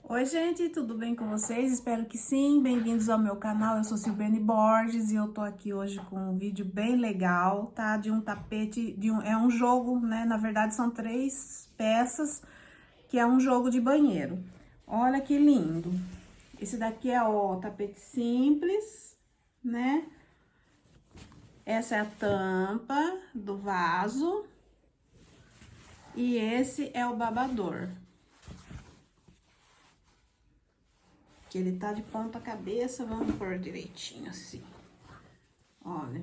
Oi, gente, tudo bem com vocês? Espero que sim. Bem-vindos ao meu canal. Eu sou Silvene Borges e eu tô aqui hoje com um vídeo bem legal, tá? De um tapete, é um jogo, né? Na verdade, são 3 peças, que é um jogo de banheiro. Olha que lindo. Esse daqui é o tapete simples, né? Essa é a tampa do vaso e esse é o babador. Que ele tá de ponta cabeça, vamos pôr direitinho assim. Olha.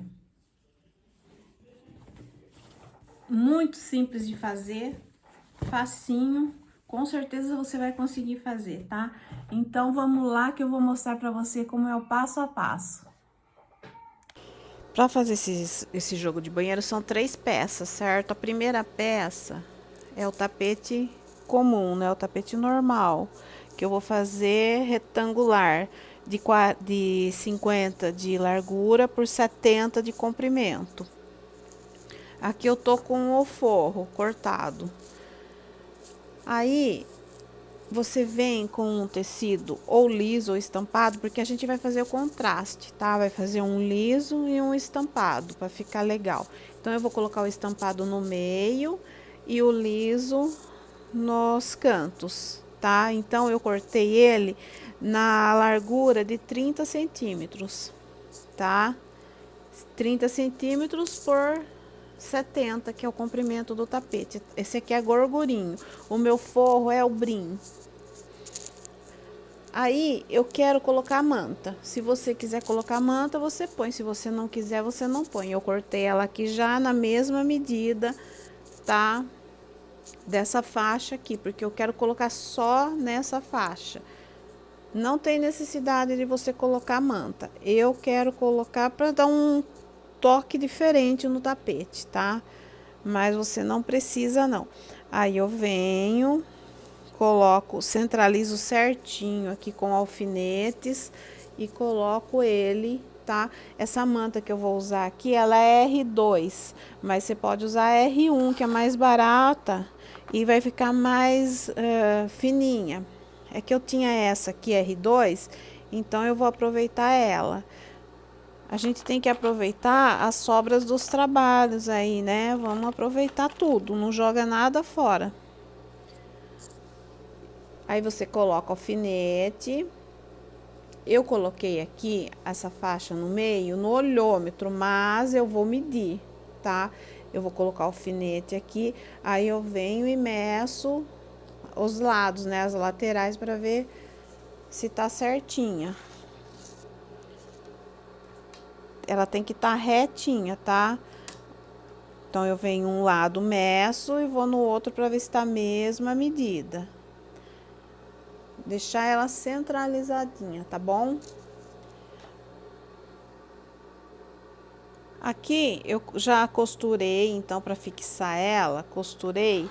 Muito simples de fazer, facinho, com certeza você vai conseguir fazer, tá? Então, vamos lá que eu vou mostrar pra você como é o passo a passo. Para fazer esse jogo de banheiro, são 3 peças, certo? A primeira peça é o tapete comum, né? O tapete normal, que eu vou fazer retangular, de 50 de largura por 70 de comprimento. Aqui eu tô com o forro cortado. Aí, você vem com um tecido ou liso ou estampado, porque a gente vai fazer o contraste, tá? Vai fazer um liso e um estampado, para ficar legal. Então, eu vou colocar o estampado no meio e o liso nos cantos, tá? Então, eu cortei ele na largura de 30 centímetros, tá? 30 centímetros por 70, que é o comprimento do tapete. Esse aqui é gorgurinho. O meu forro é o brim. Aí, eu quero colocar a manta. Se você quiser colocar a manta, você põe. Se você não quiser, você não põe. Eu cortei ela aqui já na mesma medida, tá? Dessa faixa aqui, porque eu quero colocar só nessa faixa. Não tem necessidade de você colocar a manta. Eu quero colocar para dar um toque diferente no tapete, tá? Mas você não precisa, não. Aí, eu venho, coloco, centralizo certinho aqui com alfinetes e coloco ele, tá? Essa manta que eu vou usar aqui, ela é R2, mas você pode usar R1, que é mais barata e vai ficar mais fininha. É que eu tinha essa aqui, R2, então eu vou aproveitar ela. A gente tem que aproveitar as sobras dos trabalhos aí, né? Vamos aproveitar tudo, não joga nada fora. Aí você coloca alfinete. Eu coloquei aqui essa faixa no meio no olhômetro, mas eu vou medir, tá? Eu vou colocar alfinete aqui, aí eu venho e meço os lados, né? As laterais para ver se tá certinha. Ela tem que estar retinha, tá? Então, eu venho um lado, meço e vou no outro para ver se tá a mesma medida. Deixar ela centralizadinha, tá bom? Aqui eu já costurei, então, para fixar ela, costurei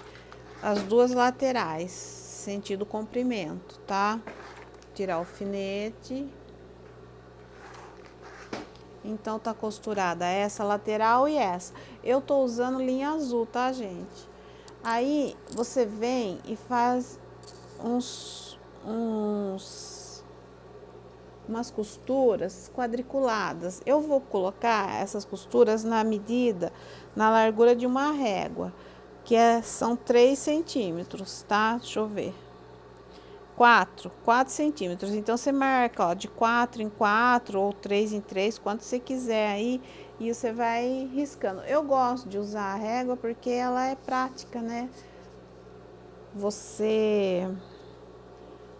as 2 laterais, sentido comprimento, tá? Tirar o alfinete. Então, tá costurada essa lateral e essa. Eu tô usando linha azul, tá, gente? Aí, você vem e faz umas costuras quadriculadas. Eu vou colocar essas costuras na medida, na largura de uma régua, que são 3 centímetros, tá? Deixa eu ver. 4 centímetros. Então, você marca, ó, de 4 em 4 ou 3 em 3, quanto você quiser aí, e você vai riscando. Eu gosto de usar a régua porque ela é prática, né? Você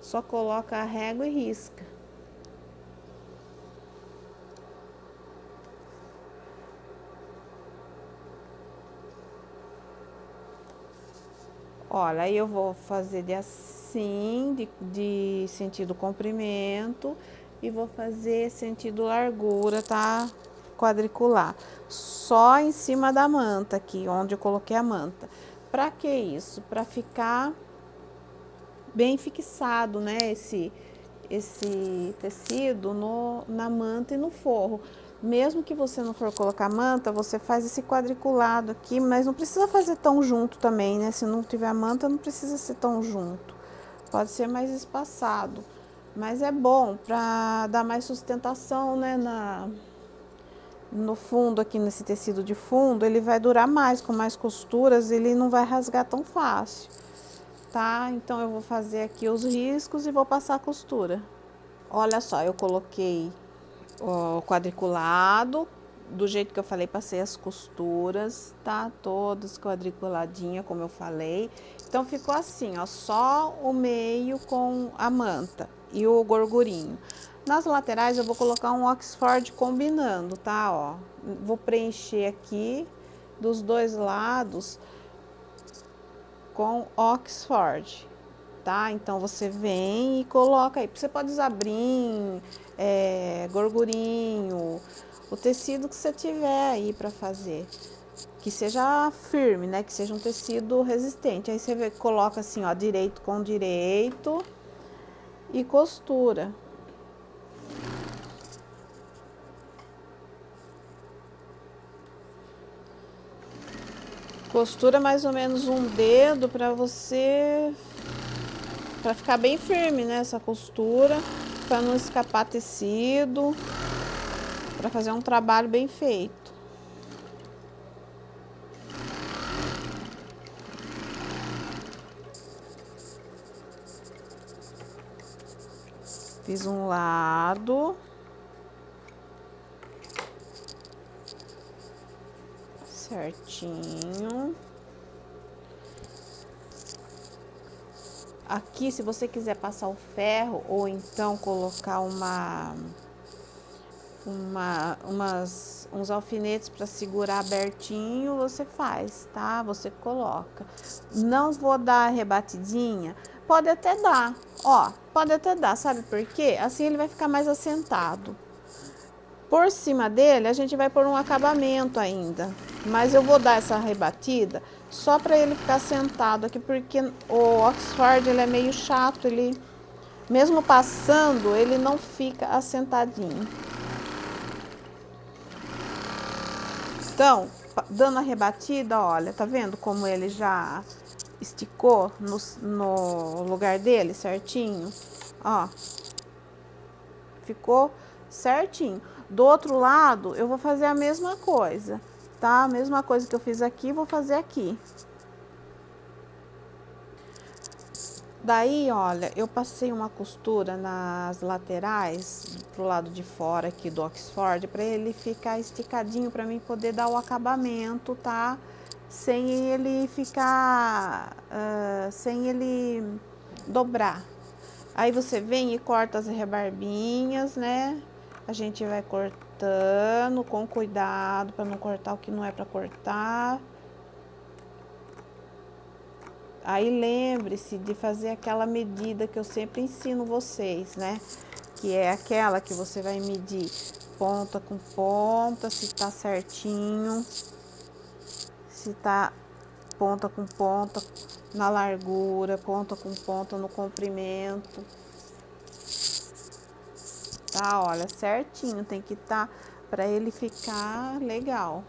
só coloca a régua e risca. Olha, aí eu vou fazer de assim, de sentido comprimento, e vou fazer sentido largura, tá? Quadricular. Só em cima da manta aqui, onde eu coloquei a manta. Pra que isso? Pra ficar bem fixado, né? Esse tecido na manta e no forro. Mesmo que você não for colocar manta, você faz esse quadriculado aqui, mas não precisa fazer tão junto também, né? Se não tiver manta, não precisa ser tão junto, pode ser mais espaçado, mas é bom para dar mais sustentação, né, no fundo, aqui nesse tecido de fundo, ele vai durar mais, com mais costuras, ele não vai rasgar tão fácil, tá? Então eu vou fazer aqui os riscos e vou passar a costura. Olha só, eu coloquei o quadriculado, do jeito que eu falei, passei as costuras, tá? Todas quadriculadinha, como eu falei. Então ficou assim, ó, só o meio com a manta e o gorgurinho. Nas laterais eu vou colocar um Oxford combinando, tá? Ó, vou preencher aqui dos dois lados com Oxford, tá? Então você vem e coloca aí. Você pode usar brim, gorgurinho, o tecido que você tiver aí para fazer, que seja firme, né? Que seja um tecido resistente. Aí você coloca assim, ó, direito com direito e costura. Costura mais ou menos um dedo para ficar bem firme, né, essa costura, para não escapar tecido, para fazer um trabalho bem feito. Fiz um lado. Certinho. Aqui, se você quiser passar o ferro ou então colocar uns alfinetes para segurar abertinho, você faz, tá? Você coloca. Não vou dar rebatidinha, pode até dar, ó, pode até dar, sabe por quê? Assim ele vai ficar mais assentado. Por cima dele, a gente vai pôr um acabamento ainda, mas eu vou dar essa rebatida só para ele ficar sentado aqui, porque o Oxford ele é meio chato, ele mesmo passando, ele não fica assentadinho. Então, dando a rebatida, olha, tá vendo como ele já esticou no lugar dele certinho? Ó, ficou certinho. Do outro lado, eu vou fazer a mesma coisa, tá? A mesma coisa que eu fiz aqui, vou fazer aqui. Daí, olha, eu passei uma costura nas laterais, pro lado de fora aqui do Oxford, para ele ficar esticadinho, para mim poder dar o acabamento, tá? Sem ele ficar, sem ele dobrar. Aí você vem e corta as rebarbinhas, né? A gente vai cortando com cuidado para não cortar o que não é para cortar. Aí lembre-se de fazer aquela medida que eu sempre ensino vocês, né? Que é aquela que você vai medir ponta com ponta, se tá certinho, se tá ponta com ponta na largura, ponta com ponta no comprimento. Tá, olha, certinho, tem que estar para ele ficar legal.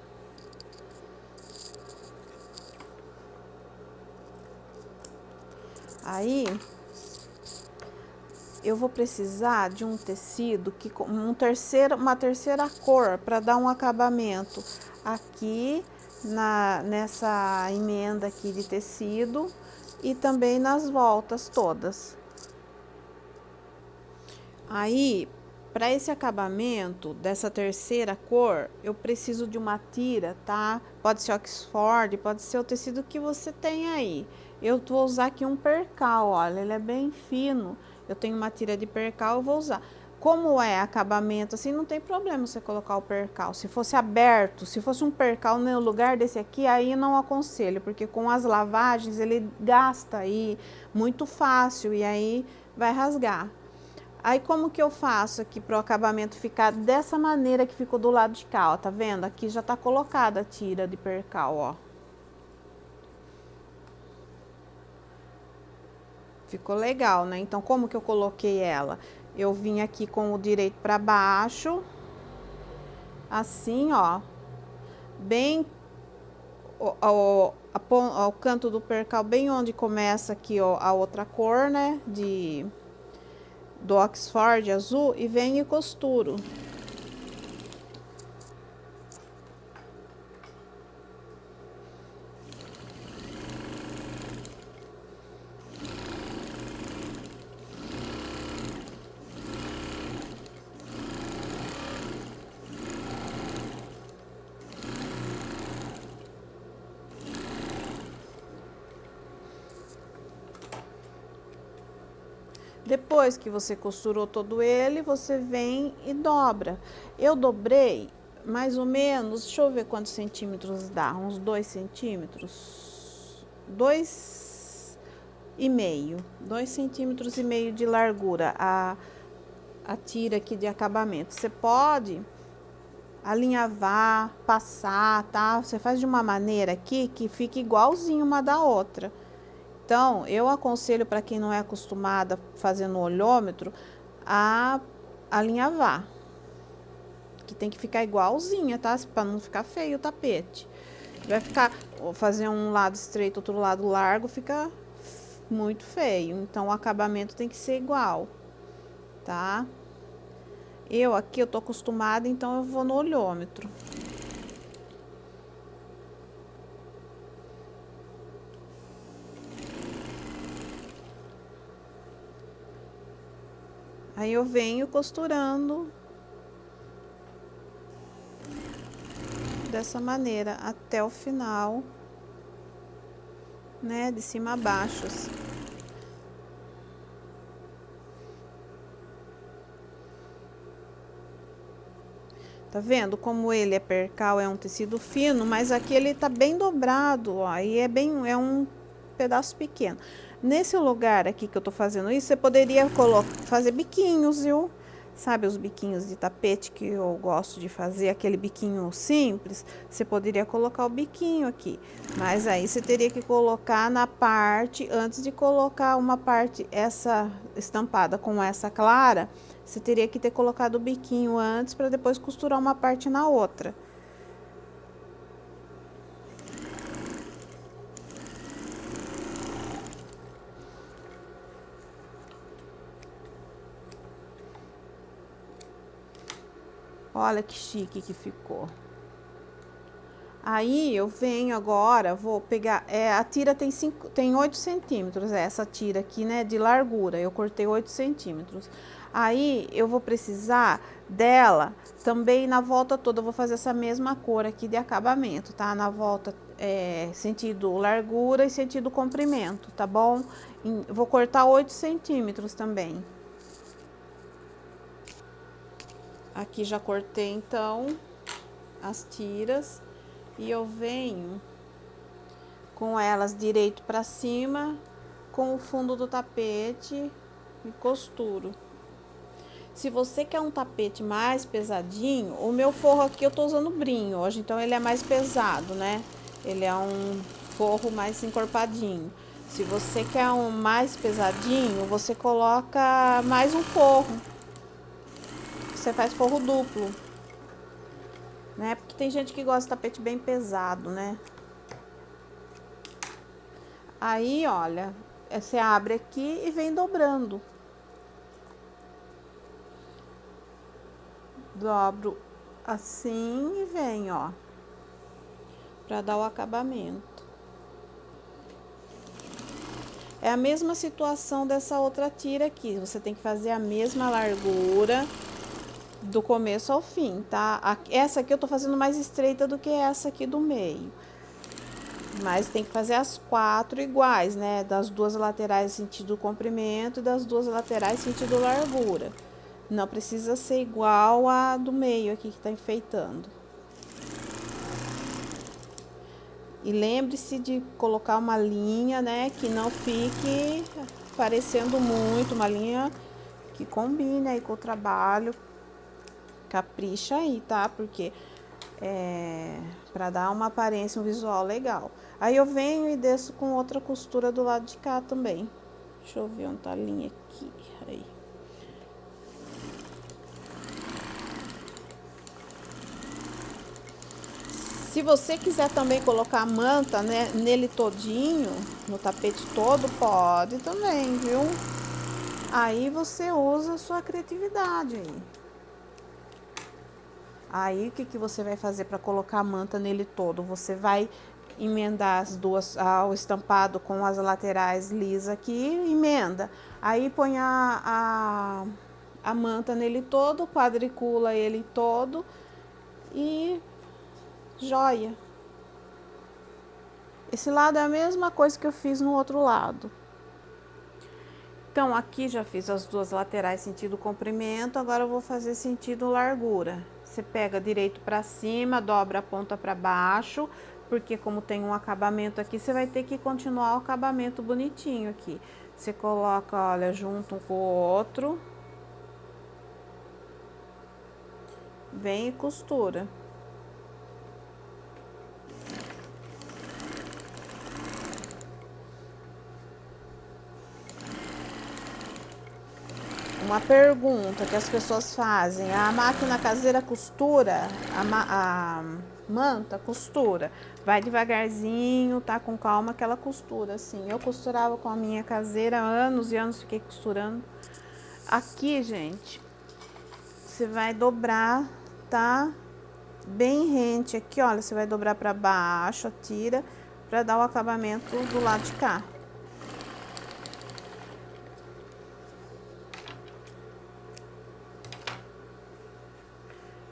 Aí, eu vou precisar de um tecido que uma terceira cor para dar um acabamento aqui nessa emenda aqui de tecido e também nas voltas todas. Aí, para esse acabamento dessa terceira cor, eu preciso de uma tira, tá? Pode ser Oxford, pode ser o tecido que você tem aí. Eu vou usar aqui um percal, olha, ele é bem fino. Eu tenho uma tira de percal, eu vou usar. Como é acabamento assim, não tem problema você colocar o percal. Se fosse aberto, se fosse um percal no lugar desse aqui, aí não aconselho, porque com as lavagens ele gasta aí muito fácil e aí vai rasgar. Aí, como que eu faço aqui para o acabamento ficar dessa maneira que ficou do lado de cá, ó, tá vendo? Aqui já tá colocada a tira de percal, ó. Ficou legal, né? Então, como que eu coloquei ela? Eu vim aqui com o direito para baixo, assim, ó, bem o canto do percal bem onde começa aqui, ó, a outra cor, né, do Oxford azul, e venho e costuro. Depois que você costurou todo ele, você vem e dobra. Eu dobrei mais ou menos, deixa eu ver quantos centímetros dá, uns 2 centímetros, 2,5 centímetros e meio de largura, a tira aqui de acabamento. Você pode alinhavar, passar, tá? Você faz de uma maneira aqui que fique igualzinho uma da outra. Então, eu aconselho para quem não é acostumada a fazer no olhômetro a alinhavar, que tem que ficar igualzinha, tá? Para não ficar feio o tapete. Vai ficar, fazer um lado estreito, outro lado largo, fica muito feio. Então, o acabamento tem que ser igual, tá? Eu tô acostumada, então eu vou no olhômetro. Aí eu venho costurando dessa maneira até o final, né, de cima a baixo, assim. Tá vendo como ele é percal, é um tecido fino, mas aqui ele tá bem dobrado, ó, e é um pedaço pequeno. Nesse lugar aqui que eu tô fazendo isso, você poderia fazer biquinhos, viu? Sabe os biquinhos de tapete que eu gosto de fazer, aquele biquinho simples? Você poderia colocar o biquinho aqui, mas aí você teria que colocar na parte, antes de colocar uma parte, essa estampada com essa clara, você teria que ter colocado o biquinho antes para depois costurar uma parte na outra. Olha que chique que ficou. Aí eu venho agora, vou pegar, a tira tem 8 centímetros, essa tira aqui, né, de largura, eu cortei 8 centímetros. Aí eu vou precisar dela também na volta toda, eu vou fazer essa mesma cor aqui de acabamento, tá? Na volta, sentido largura e sentido comprimento, tá bom? Vou cortar 8 centímetros também. Aqui já cortei então as tiras. E eu venho com elas direito para cima, com o fundo do tapete e costuro. Se você quer um tapete mais pesadinho, o meu forro aqui eu tô usando brinho hoje, então ele é mais pesado, né? Ele é um forro mais encorpadinho. Se você quer um mais pesadinho, você coloca mais um forro. Você faz forro duplo, né? Porque tem gente que gosta de tapete bem pesado, né? Aí, olha, você abre aqui e vem dobrando. Dobro assim e vem, ó, pra dar o acabamento. É a mesma situação dessa outra tira aqui. Você tem que fazer a mesma largura do começo ao fim, tá? Essa aqui eu tô fazendo mais estreita do que essa aqui do meio. Mas tem que fazer as 4 iguais, né? Das duas laterais sentido comprimento e das duas laterais sentido largura. Não precisa ser igual a do meio aqui que tá enfeitando. E lembre-se de colocar uma linha, né? Que não fique parecendo muito, uma linha que combine aí com o trabalho. Capricha aí, tá? Porque pra dar uma aparência, um visual legal. Aí eu venho e desço com outra costura do lado de cá também. Deixa eu ver onde tá a linha aqui. Aí. Se você quiser também colocar a manta, né, nele todinho, no tapete todo, pode também, viu? Aí você usa a sua criatividade aí. Aí, o que que você vai fazer para colocar a manta nele todo? Você vai emendar as duas, o estampado com as laterais lisa aqui, emenda. Aí põe a manta nele todo, quadricula ele todo e joia. Esse lado é a mesma coisa que eu fiz no outro lado. Então, aqui já fiz as duas laterais sentido comprimento, agora eu vou fazer sentido largura. Você pega direito para cima, dobra a ponta para baixo, porque como tem um acabamento aqui, você vai ter que continuar o acabamento bonitinho aqui. Você coloca, olha, junto um com o outro. Vem e costura. Uma pergunta que as pessoas fazem: a máquina caseira costura? A manta costura? Vai devagarzinho, tá? Com calma que ela costura, assim. Eu costurava com a minha caseira anos e anos, fiquei costurando. Aqui, gente, você vai dobrar, tá? Bem rente aqui, olha, você vai dobrar pra baixo, tira, pra dar o acabamento do lado de cá.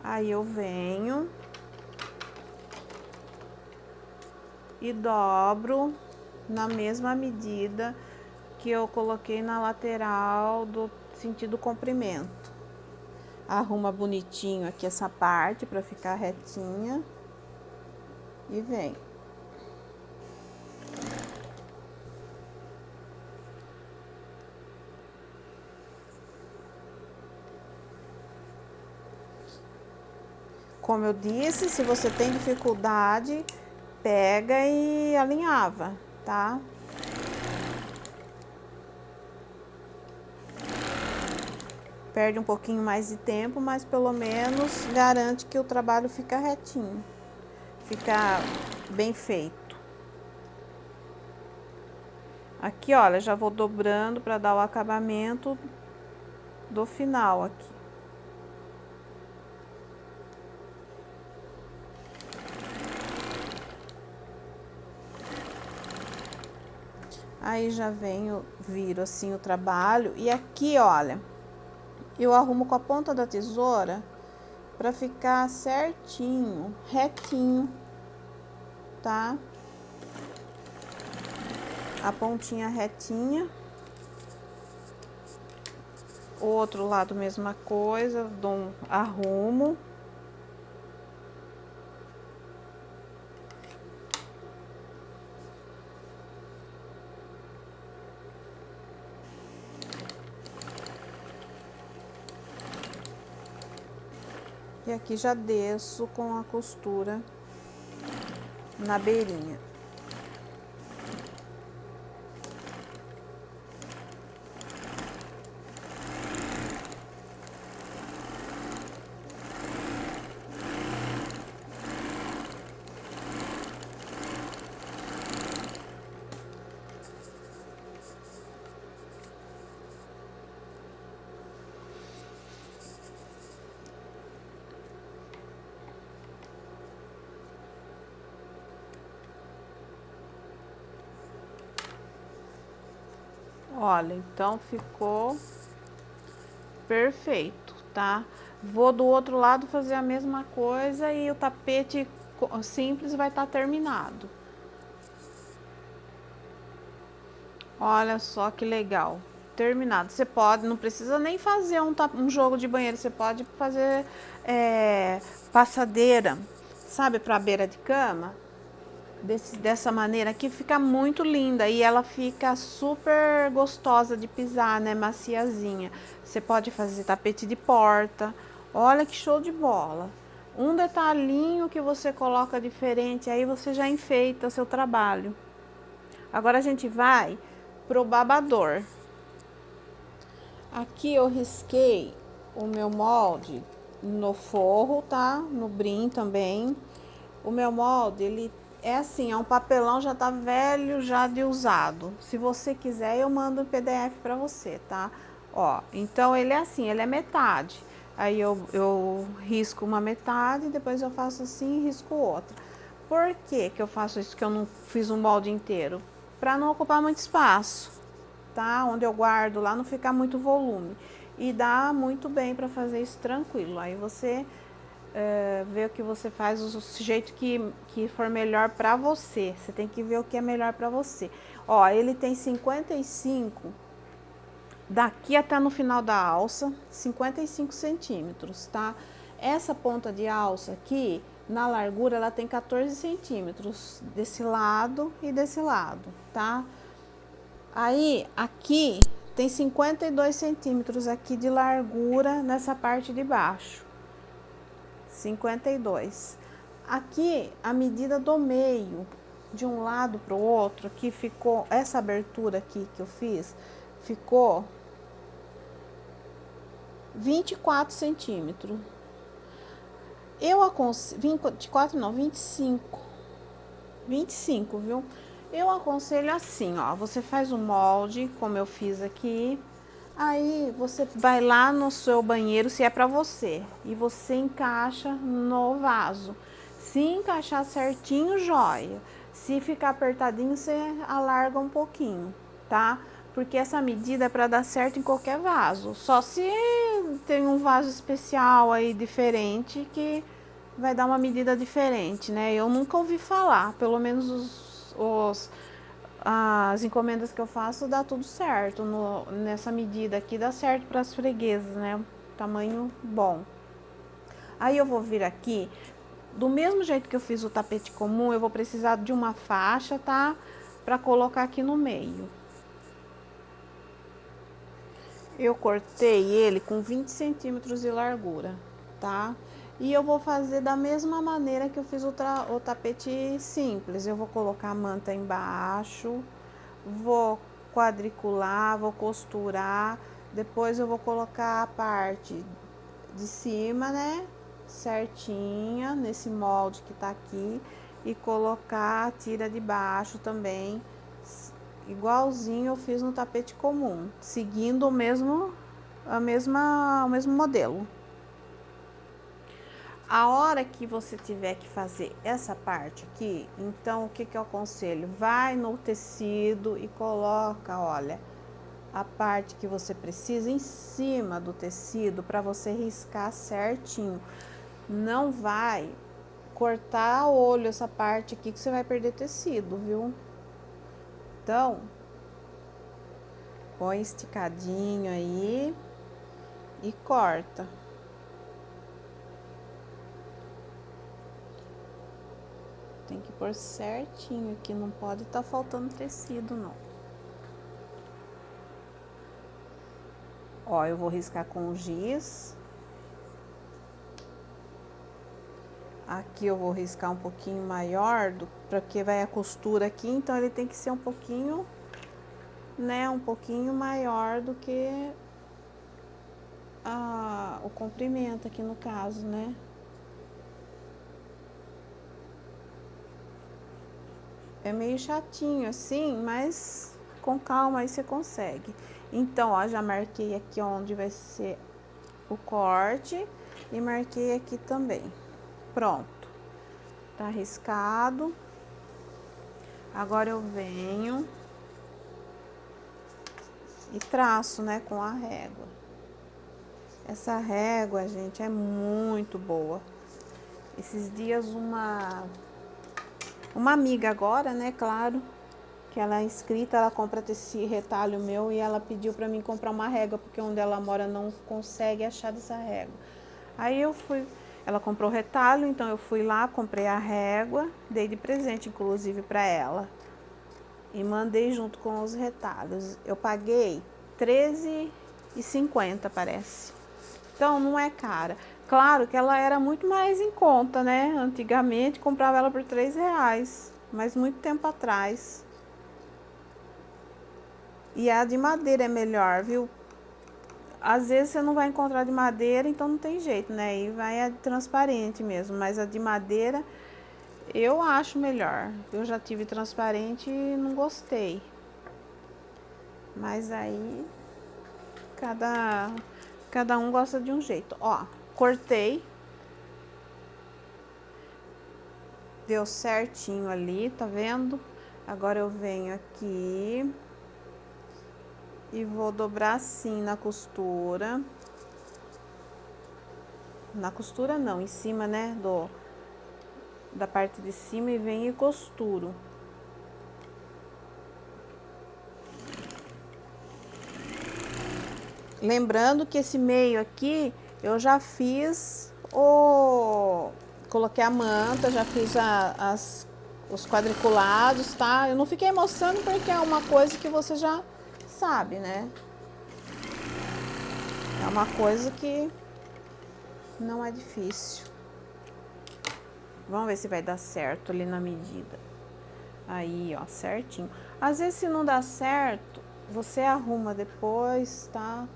Aí eu venho e dobro na mesma medida que eu coloquei na lateral do sentido comprimento. Arruma bonitinho aqui essa parte para ficar retinha e vem. Como eu disse, se você tem dificuldade, pega e alinhava, tá? Perde um pouquinho mais de tempo, mas pelo menos garante que o trabalho fica retinho, fica bem feito. Aqui, olha, já vou dobrando para dar o acabamento do final aqui. Aí já venho, viro assim o trabalho e aqui, olha, eu arrumo com a ponta da tesoura para ficar certinho, retinho, tá? A pontinha retinha. O outro lado, mesma coisa, arrumo. E aqui já desço com a costura na beirinha. Olha, então ficou perfeito, tá? Vou do outro lado fazer a mesma coisa e o tapete simples vai estar terminado. Olha só que legal, terminado. Você pode, não precisa nem fazer um jogo de banheiro, você pode fazer passadeira, sabe, para beira de cama. Dessa maneira aqui fica muito linda e ela fica super gostosa de pisar, né, maciazinha. Você pode fazer tapete de porta, olha que show de bola. Um detalhinho que você coloca diferente, aí você já enfeita seu trabalho. Agora a gente vai pro babador. Aqui eu risquei o meu molde no forro, tá? No brim também. O meu molde, ele é assim, é um papelão, já tá velho, já de usado. Se você quiser, eu mando um PDF pra você, tá? Ó, então ele é assim, ele é metade. Aí eu risco uma metade, depois eu faço assim e risco outra. Por que que eu faço isso, que eu não fiz um molde inteiro? Pra não ocupar muito espaço, tá? Onde eu guardo lá não ficar muito volume. E dá muito bem pra fazer isso tranquilo. Aí você ver o que você faz, o jeito que for melhor pra você. Você tem que ver o que é melhor pra você. Ó, ele tem 55, daqui até no final da alça, 55 centímetros, tá? Essa ponta de alça aqui, na largura, ela tem 14 centímetros, desse lado e desse lado, tá? Aí, aqui, tem 52 centímetros aqui de largura nessa parte de baixo. 52. Aqui, a medida do meio, de um lado para o outro, aqui ficou, essa abertura aqui que eu fiz, ficou 24 centímetros. Eu aconselho, 24 não, 25. 25, viu? Eu aconselho assim, ó, você faz o molde, como eu fiz aqui, aí você vai lá no seu banheiro, se é pra você, e você encaixa no vaso. Se encaixar certinho, joia. Se ficar apertadinho, você alarga um pouquinho, tá? Porque essa medida é pra dar certo em qualquer vaso. Só se tem um vaso especial aí diferente que vai dar uma medida diferente, né? Eu nunca ouvi falar, pelo menos as encomendas que eu faço dá tudo certo, nessa medida aqui dá certo para as freguesas, né? Tamanho bom. Aí eu vou vir aqui, do mesmo jeito que eu fiz o tapete comum, eu vou precisar de uma faixa, tá? Para colocar aqui no meio. Eu cortei ele com 20 centímetros de largura, tá? E eu vou fazer da mesma maneira que eu fiz o tapete simples. Eu vou colocar a manta embaixo, vou quadricular, vou costurar, depois eu vou colocar a parte de cima, né, certinha, nesse molde que tá aqui, e colocar a tira de baixo também, igualzinho eu fiz no tapete comum, seguindo o mesmo modelo. A hora que você tiver que fazer essa parte aqui, então o que eu aconselho? Vai no tecido e coloca, olha, a parte que você precisa em cima do tecido para você riscar certinho. Não vai cortar a olho essa parte aqui que você vai perder tecido, viu? Então, põe esticadinho aí e corta. Tem que pôr certinho aqui, não pode estar faltando tecido, não. Ó, eu vou riscar com giz. Aqui eu vou riscar um pouquinho maior, porque vai a costura aqui, então ele tem que ser um pouquinho, né, um pouquinho maior do que o comprimento aqui no caso, né? É meio chatinho assim, mas com calma aí você consegue. Então, ó, já marquei aqui onde vai ser o corte e marquei aqui também. Pronto. Tá riscado. Agora eu venho e traço, né, com a régua. Essa régua, gente, é muito boa. Esses dias uma amiga agora, né, claro, que ela é inscrita, ela compra esse retalho meu e ela pediu pra mim comprar uma régua, porque onde ela mora não consegue achar dessa régua. Aí eu fui, ela comprou o retalho, então eu fui lá, comprei a régua, dei de presente inclusive pra ela. E mandei junto com os retalhos. Eu paguei R$13,50, parece. Então não é cara. Claro que ela era muito mais em conta, né? Antigamente comprava ela por R$3, mas muito tempo atrás. E a de madeira é melhor, viu? Às vezes você não vai encontrar de madeira, então não tem jeito, né? E vai a de transparente mesmo, mas a de madeira Eu acho melhor. Eu já tive transparente e não gostei. Mas aí cada um gosta de um jeito. Ó, cortei. Deu certinho ali, tá vendo? Agora eu venho aqui e vou dobrar assim na costura. Na costura não, em cima, né, da parte de cima, e venho e costuro. Lembrando que esse meio aqui eu já fiz coloquei a manta, já fiz os quadriculados, tá? Eu não fiquei mostrando porque é uma coisa que você já sabe, né? É uma coisa que não é difícil. Vamos ver se vai dar certo ali na medida. Aí, ó, certinho. Às vezes, se não dá certo, você arruma depois, tá?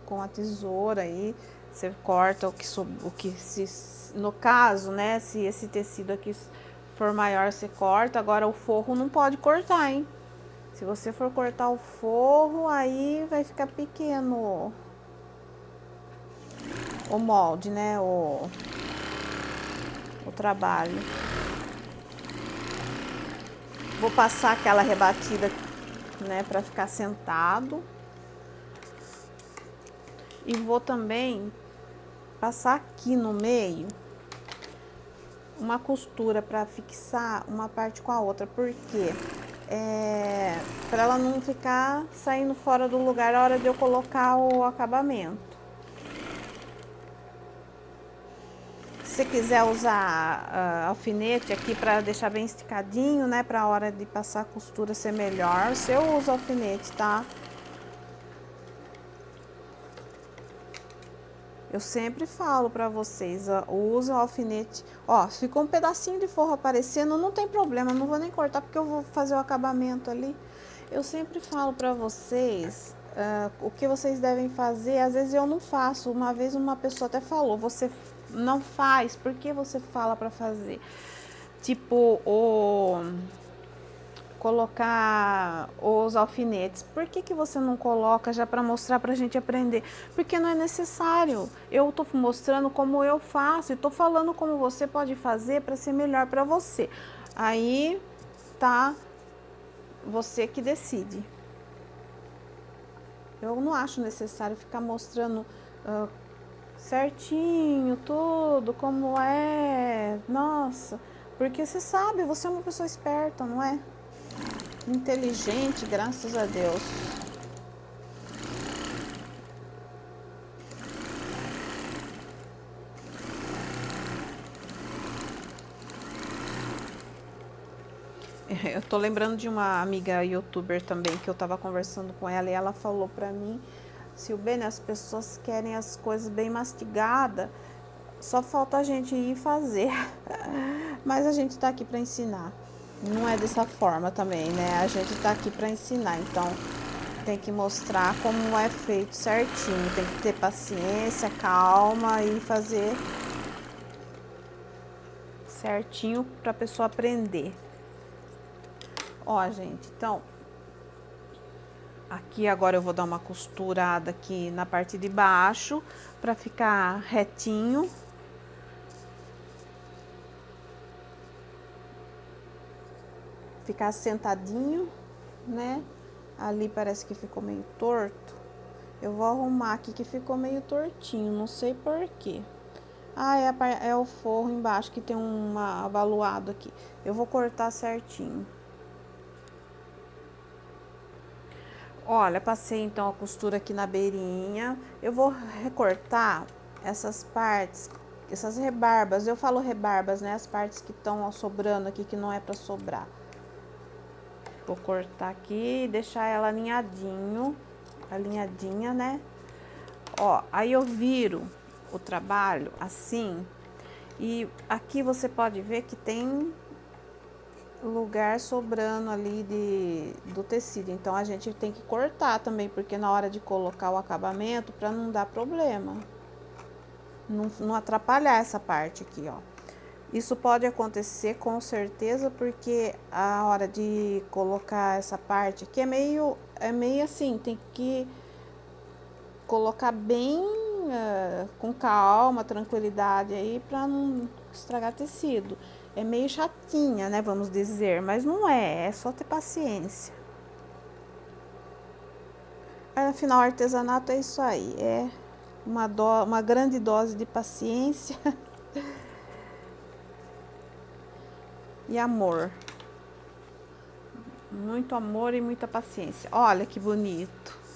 Com a tesoura aí, você corta no caso, né? Se esse tecido aqui for maior, você corta. Agora, o forro não pode cortar, hein? Se você for cortar o forro, aí vai ficar pequeno o molde, né? O trabalho. Vou passar aquela rebatida, né, para ficar sentado. E vou também passar aqui no meio uma costura para fixar uma parte com a outra, porque para ela não ficar saindo fora do lugar na hora de eu colocar o acabamento. Se você quiser usar alfinete aqui para deixar bem esticadinho, né, para a hora de passar a costura ser melhor, se eu uso alfinete, tá? Eu sempre falo pra vocês, usa o alfinete. Ó, ficou um pedacinho de forro aparecendo, não tem problema, não vou nem cortar porque eu vou fazer o acabamento ali. Eu sempre falo pra vocês o que vocês devem fazer. Às vezes eu não faço. Uma vez uma pessoa até falou, você não faz, por que você fala pra fazer? Tipo, colocar os alfinetes. Por que você não coloca já para mostrar para a gente aprender? Porque não é necessário. Eu tô mostrando como eu faço e tô falando como você pode fazer para ser melhor para você. Aí tá você que decide. Eu não acho necessário ficar mostrando certinho tudo como é. Nossa, porque você sabe, você é uma pessoa esperta, não é? Inteligente, graças a Deus. Eu tô lembrando de uma amiga youtuber também, que eu tava conversando com ela, e ela falou pra mim, Silbene, as pessoas querem as coisas bem mastigadas, só falta a gente ir fazer. Mas a gente tá aqui pra ensinar. Não é dessa forma também, né? A gente tá aqui pra ensinar, então tem que mostrar como é feito certinho. Tem que ter paciência, calma e fazer certinho pra pessoa aprender. Ó, gente, então aqui agora eu vou dar uma costurada aqui na parte de baixo pra ficar retinho. Ficar sentadinho, né? Ali parece que ficou meio torto. Eu vou arrumar aqui que ficou meio tortinho, não sei por quê. Ah, é o forro embaixo que tem uma avaloado aqui. Eu vou cortar certinho. Olha, passei então a costura aqui na beirinha. Eu vou recortar essas partes, essas rebarbas. Eu falo rebarbas, né? As partes que estão sobrando aqui, que não é pra sobrar. Vou cortar aqui e deixar ela alinhadinha, né? Ó, aí eu viro o trabalho assim, e aqui você pode ver que tem lugar sobrando ali do tecido. Então, a gente tem que cortar também, porque na hora de colocar o acabamento, pra não dar problema. Não atrapalhar essa parte aqui, ó. Isso pode acontecer com certeza, porque a hora de colocar essa parte aqui é meio assim, tem que colocar bem com calma, tranquilidade aí, para não estragar tecido. É meio chatinha, né, vamos dizer, mas não é, é só ter paciência. Afinal, artesanato é isso aí, é uma grande dose de paciência e amor. Muito amor e muita paciência. Olha que bonito.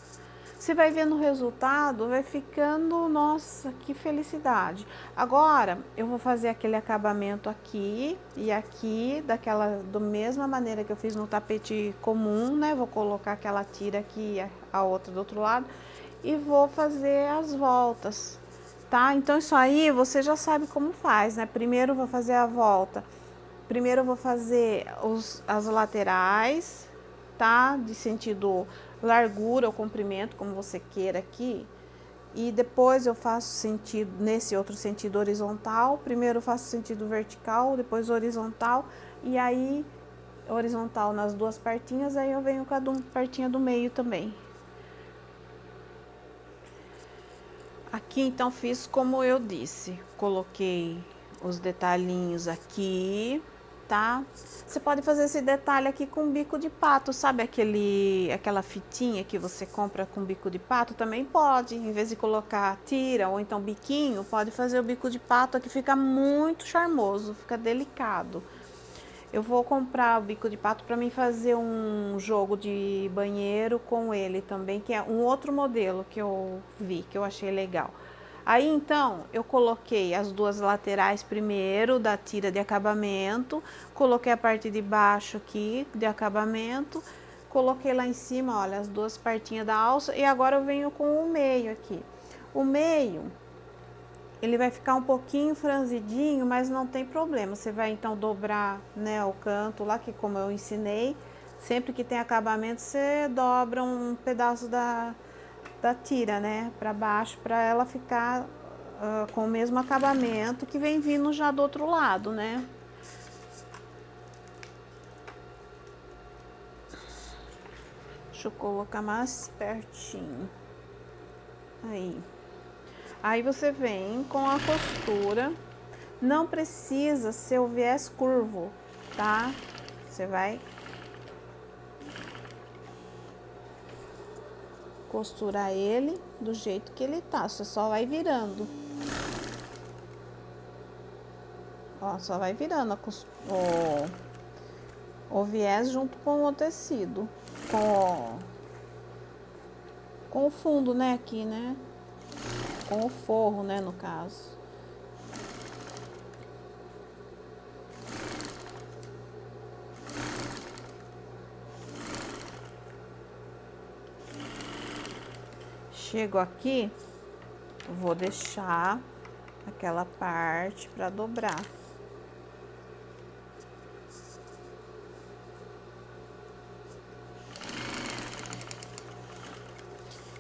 Você vai vendo o resultado, vai ficando, nossa, que felicidade. Agora, eu vou fazer aquele acabamento aqui e aqui, da mesma maneira que eu fiz no tapete comum, né? Vou colocar aquela tira aqui e a outra do outro lado e vou fazer as voltas, tá? Então, isso aí você já sabe como faz, né? Primeiro eu vou fazer a volta. Primeiro eu vou fazer as laterais, tá? De sentido largura ou comprimento, como você queira aqui. E depois eu faço sentido, nesse outro sentido horizontal. Primeiro eu faço sentido vertical, depois horizontal. E aí, horizontal nas duas partinhas, aí eu venho com a partinha do meio também. Aqui então fiz como eu disse, coloquei os detalhinhos aqui, tá? Você pode fazer esse detalhe aqui com bico de pato, sabe aquela fitinha que você compra com bico de pato? Também pode, em vez de colocar tira ou então biquinho, pode fazer o bico de pato aqui, fica muito charmoso, fica delicado. Eu vou comprar o bico de pato para mim fazer um jogo de banheiro com ele também, que é um outro modelo que eu vi, que eu achei legal. Aí então eu coloquei as duas laterais primeiro da tira de acabamento, coloquei a parte de baixo aqui de acabamento, coloquei lá em cima, olha, as duas partinhas da alça e agora eu venho com o meio aqui. O meio ele vai ficar um pouquinho franzidinho, mas não tem problema. Você vai então dobrar, né, o canto lá, que como eu ensinei, sempre que tem acabamento, você dobra um pedaço da tira, né, para baixo, para ela ficar com o mesmo acabamento que vem vindo já do outro lado, né. Deixa eu colocar mais pertinho. Aí você vem com a costura. Não precisa ser o viés curvo, tá? Você vai costurar ele do jeito que ele tá. Você só vai virando. Ó, só vai virando o viés junto com o tecido. Com o fundo, né? Aqui, né? Com o forro, né? No caso. Chego aqui, vou deixar aquela parte para dobrar.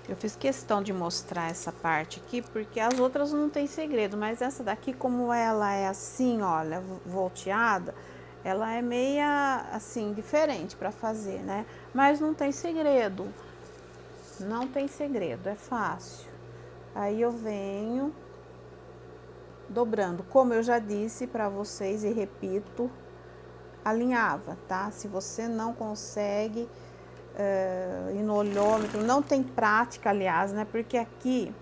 Eu fiz questão de mostrar essa parte aqui, porque as outras não tem segredo, mas essa daqui, como ela é assim, olha, volteada, ela é meia, assim, diferente para fazer, né? Mas não tem segredo, não tem segredo, é fácil. Aí eu venho dobrando, como eu já disse para vocês e repito, alinhava, tá? Se você não consegue ir no olhômetro, não tem prática, aliás, né? Porque aqui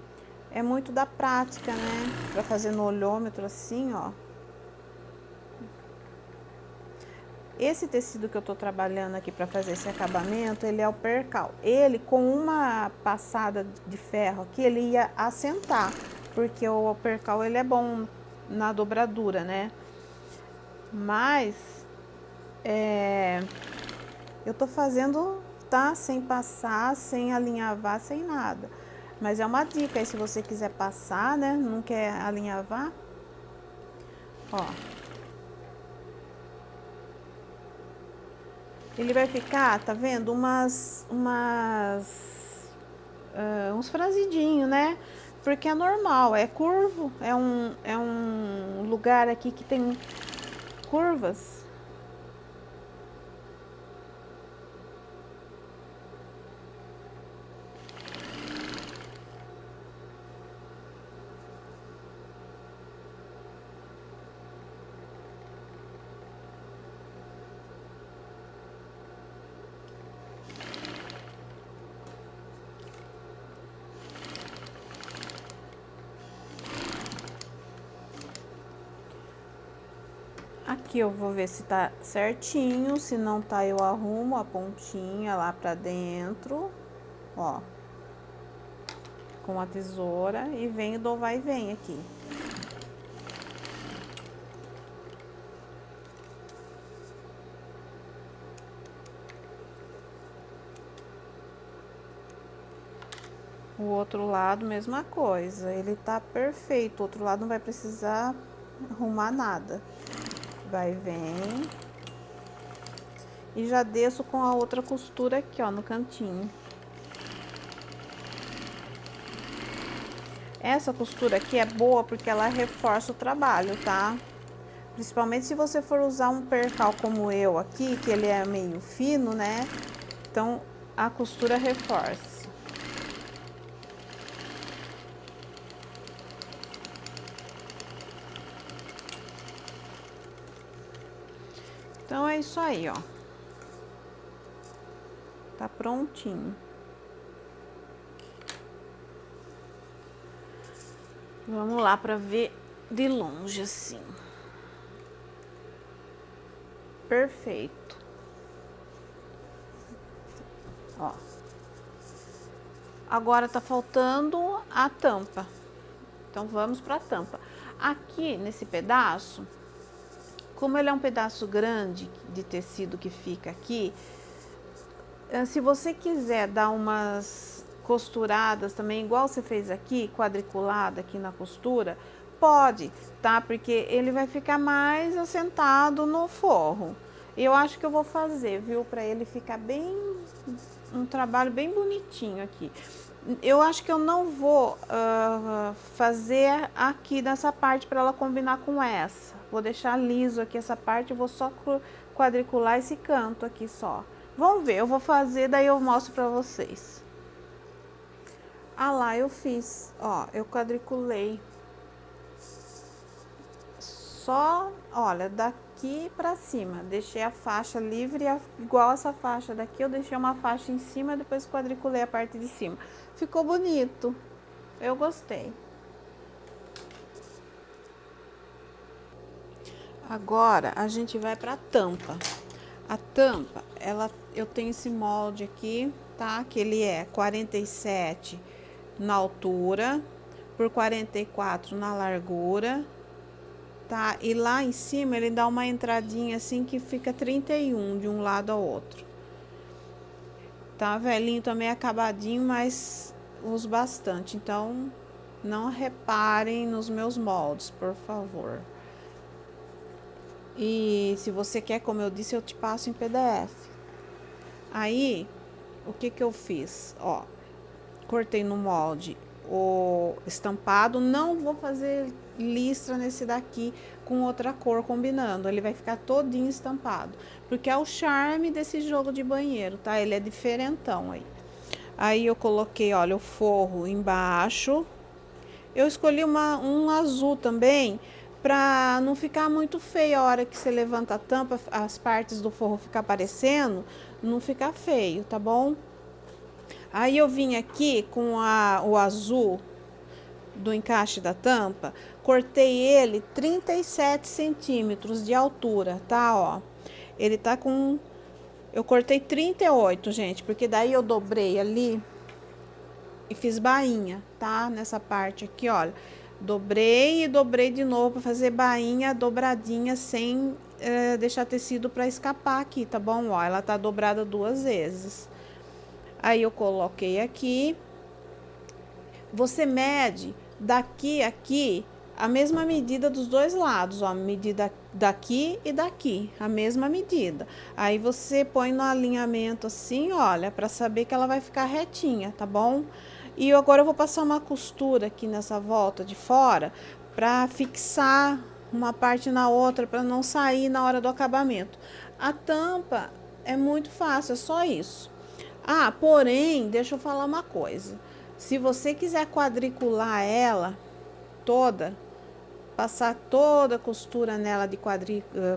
é muito da prática, né? Pra fazer no olhômetro assim, ó. Esse tecido que eu tô trabalhando aqui pra fazer esse acabamento, ele é o percal. Ele, com uma passada de ferro aqui, ele ia assentar, porque o percal, ele é bom na dobradura, né? Mas, eu tô fazendo, tá? Sem passar, sem alinhavar, sem nada. Mas é uma dica aí, se você quiser passar, né? Não quer alinhavar. Ó. Ele vai ficar, tá vendo? Uns franzidinhos, né? porque é normal, é curvo, é um lugar aqui que tem curvas. Aqui eu vou ver se tá certinho, se não tá eu arrumo a pontinha lá pra dentro, ó, com a tesoura e venho e dou vai e vem aqui. O outro lado, mesma coisa, ele tá perfeito, o outro lado não vai precisar arrumar nada. Vai, vem. E já desço com a outra costura aqui, ó, no cantinho. Essa costura aqui é boa porque ela reforça o trabalho, tá? Principalmente se você for usar um percal como eu aqui, que ele é meio fino, né? Então, a costura reforça. Então, é isso aí, ó. Tá prontinho. Vamos lá pra ver de longe, assim. Perfeito. Ó. Agora tá faltando a tampa. Então, vamos pra tampa. Aqui, nesse pedaço, como ele é um pedaço grande de tecido que fica aqui, se você quiser dar umas costuradas também, igual você fez aqui, quadriculada aqui na costura, pode, tá? Porque ele vai ficar mais assentado no forro. Eu acho que eu vou fazer, viu? Pra ele ficar bem, um trabalho bem bonitinho aqui. Eu acho que eu não vou fazer aqui nessa parte para ela combinar com essa. Vou deixar liso aqui essa parte, eu vou só quadricular esse canto aqui só. Vamos ver, eu vou fazer, daí eu mostro pra vocês. Ah lá, eu fiz, ó, eu quadriculei. Só, olha, daqui pra cima, deixei a faixa livre, igual essa faixa daqui, eu deixei uma faixa em cima, depois quadriculei a parte de cima. Ficou bonito, eu gostei. Agora, a gente vai pra tampa. A tampa, eu tenho esse molde aqui, tá? Que ele é 47 na altura, por 44 na largura, tá? E lá em cima ele dá uma entradinha assim que fica 31 de um lado ao outro. Tá velhinho também, acabadinho, mas uso bastante. Então, não reparem nos meus moldes, por favor. E se você quer, como eu disse, eu te passo em PDF. Aí, o que que eu fiz? Ó, cortei no molde o estampado. Não vou fazer listra nesse daqui com outra cor combinando. Ele vai ficar todinho estampado. Porque é o charme desse jogo de banheiro, tá? Ele é diferentão aí. Aí eu coloquei, olha, o forro embaixo. Eu escolhi um azul também, pra não ficar muito feio a hora que você levanta a tampa, as partes do forro ficar aparecendo, não ficar feio, tá bom? Aí eu vim aqui com o azul do encaixe da tampa, cortei ele 37 centímetros de altura, tá? Ó, ele tá com... Eu cortei 38, gente, porque daí eu dobrei ali e fiz bainha, tá? Nessa parte aqui, olha. Dobrei e dobrei de novo para fazer bainha dobradinha sem deixar tecido para escapar aqui, tá bom? Ó, ela tá dobrada 2 vezes. Aí eu coloquei aqui. Você mede daqui a aqui a mesma medida dos dois lados, ó, medida daqui e daqui, a mesma medida. Aí você põe no alinhamento assim, olha, para saber que ela vai ficar retinha, tá bom? E agora eu vou passar uma costura aqui nessa volta de fora para fixar uma parte na outra, para não sair na hora do acabamento. A tampa é muito fácil, é só isso. Ah, porém, deixa eu falar uma coisa. Se você quiser quadricular ela toda, passar toda a costura nela de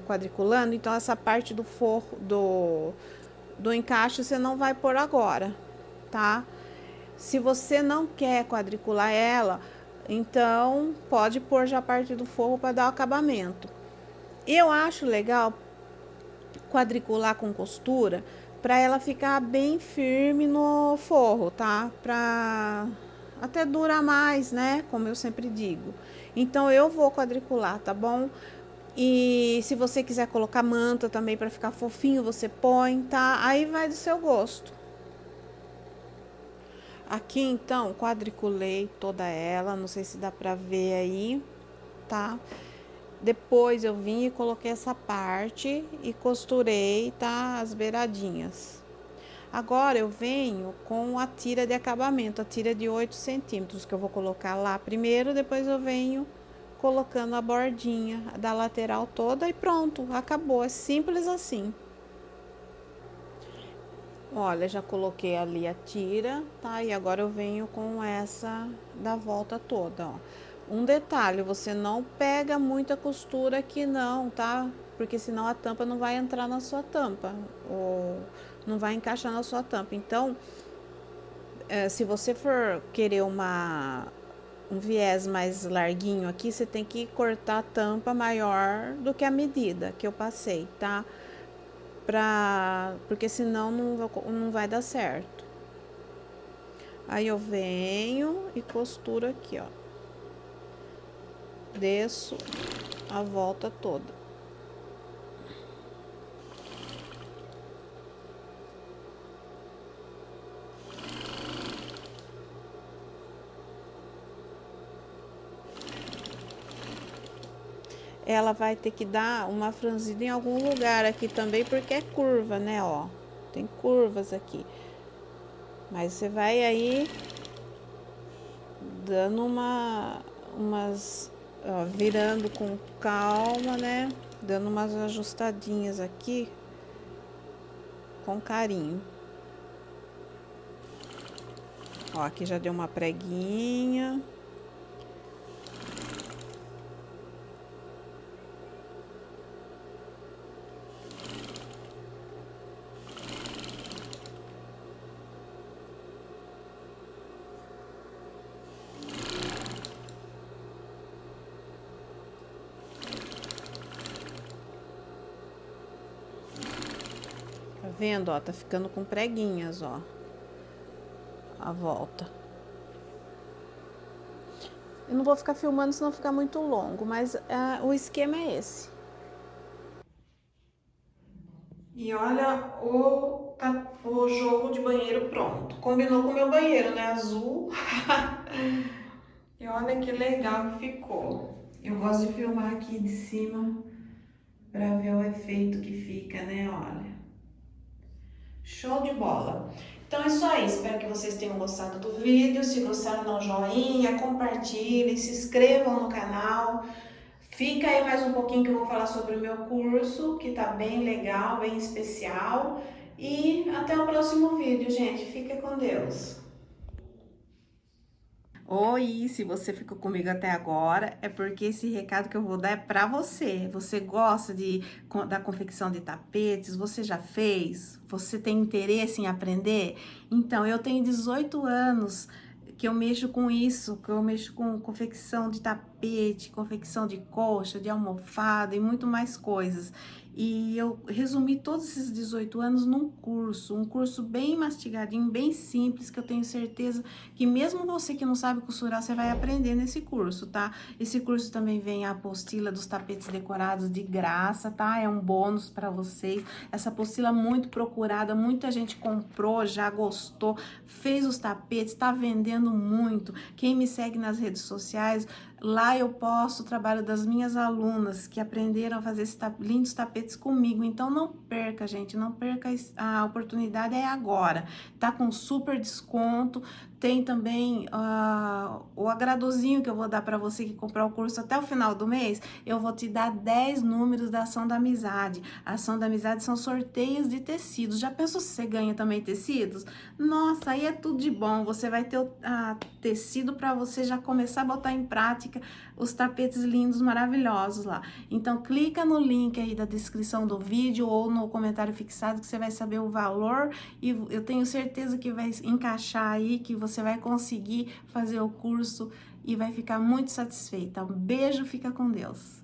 quadriculando, então essa parte do forro do encaixe você não vai pôr agora, tá? Se você não quer quadricular ela, então pode pôr já a parte do forro para dar o acabamento. Eu acho legal quadricular com costura para ela ficar bem firme no forro, tá? Para até durar mais, né? Como eu sempre digo. Então eu vou quadricular, tá bom? E se você quiser colocar manta também para ficar fofinho, você põe, tá? Aí vai do seu gosto. Aqui então quadriculei toda ela, não sei se dá pra ver aí, tá? Depois eu vim e coloquei essa parte e costurei, tá? As beiradinhas. Agora eu venho com a tira de acabamento, a tira de 8 centímetros, que eu vou colocar lá primeiro, depois eu venho colocando a bordinha da lateral toda e pronto, acabou, é simples assim. Olha, já coloquei ali a tira, tá? E agora eu venho com essa da volta toda, ó. Um detalhe, você não pega muita costura aqui não, tá? Porque senão a tampa não vai entrar na sua tampa, ou não vai encaixar na sua tampa. Então, se você for querer um viés mais larguinho aqui, você tem que cortar a tampa maior do que a medida que eu passei, tá? Porque senão não vai dar certo. Aí eu venho e costuro aqui, ó. Desço a volta toda. Ela vai ter que dar uma franzida em algum lugar aqui também, porque é curva, né, ó. Tem curvas aqui. Mas você vai aí dando ó, virando com calma, né? Dando umas ajustadinhas aqui com carinho. Ó, aqui já deu uma preguinha. Tá vendo, ó? Tá ficando com preguinhas, ó. A volta. Eu não vou ficar filmando, senão fica muito longo, mas o esquema é esse. E olha o jogo de banheiro pronto. Combinou com o meu banheiro, né? Azul. E olha que legal que ficou. Eu gosto de filmar aqui de cima para ver o efeito que fica, né? Olha. Show de bola! Então é só isso, espero que vocês tenham gostado do vídeo. Se gostaram, dá um joinha, compartilhem, se inscrevam no canal. Fica aí mais um pouquinho que eu vou falar sobre o meu curso, que tá bem legal, bem especial. E até o próximo vídeo, gente. Fica com Deus! Oi, se você ficou comigo até agora, é porque esse recado que eu vou dar é para você. Você gosta da confecção de tapetes? Você já fez? Você tem interesse em aprender? Então, eu tenho 18 anos que eu mexo com isso, que eu mexo com confecção de tapete, confecção de colcha, de almofada e muito mais coisas. E eu resumi todos esses 18 anos num curso, um curso bem mastigadinho, bem simples, que eu tenho certeza que mesmo você que não sabe costurar, você vai aprender nesse curso, tá? Esse curso também vem a apostila dos tapetes decorados de graça, tá? É um bônus para vocês. Essa apostila muito procurada, muita gente comprou, já gostou, fez os tapetes, tá vendendo muito. Quem me segue nas redes sociais, lá eu posto o trabalho das minhas alunas que aprenderam a fazer esses lindos tapetes comigo. Então não perca, gente, não perca, a oportunidade é agora. Tá com super desconto, tem também o agradozinho que eu vou dar para você que comprar o curso até o final do mês. Eu vou te dar 10 números da Ação da Amizade. A Ação da Amizade são sorteios de tecidos. Já pensou se você ganha também tecidos? Nossa, aí é tudo de bom. Você vai ter tecido para você já começar a botar em prática os tapetes lindos, maravilhosos lá. Então, clica no link aí da descrição do vídeo ou no comentário fixado que você vai saber o valor e eu tenho certeza que vai encaixar aí, que você vai conseguir fazer o curso e vai ficar muito satisfeita. Um beijo, fica com Deus.